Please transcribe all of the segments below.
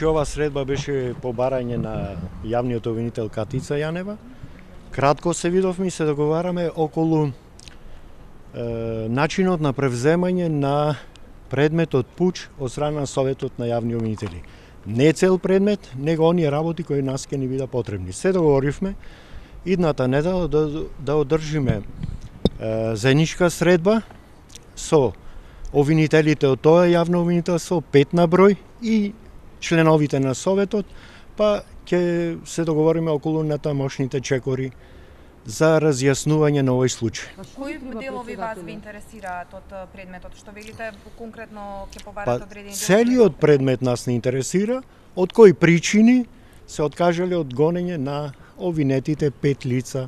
Значи ова средба беше побарање на јавниот обвинител Катица Јанева. Кратко се видовме и се договараме околу начинот на превземање на предметот пуч од страна на Советот на јавни обвинители. Не цел предмет, него оние работи кои нас ќе ни бида потребни. Се договоривме идната недела да одржиме заедничка средба со обвинителите од тоа јавно обвинителство, 5 на број, и членовите на Советот, па ќе се договориме околу натамошните чекори за разјаснување на овој случај. Кои делови вас ви интересираат од предметот? Што велите конкретно ќе побарате одредени делови? Целиот предмет нас не интересира, од кои причини се откажале од гонење на обвинетите 5 лица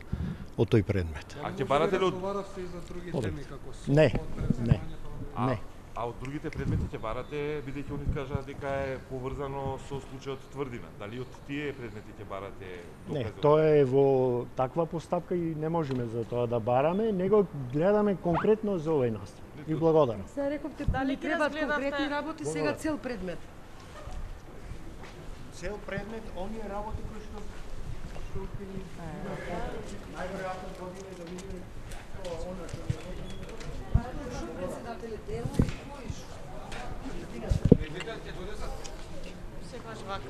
од тој предмет. А ќе барате ли од Не. А од другите предмети ќе барате, бидејќи они кажа дека е поврзано со случајот Тврдина. Дали од тие предмети ќе барате докази? Не, тоа е во таква постапка и не можеме за тоа да бараме, него гледаме конкретно за овој настан. И благодарам. Сега рековте дали требаат конкретни работи, сега цел предмет. Цел предмет, оние работи кои што ќе ни најверојатно година да видиме она што Председателе дело кои што? Секогаш вака.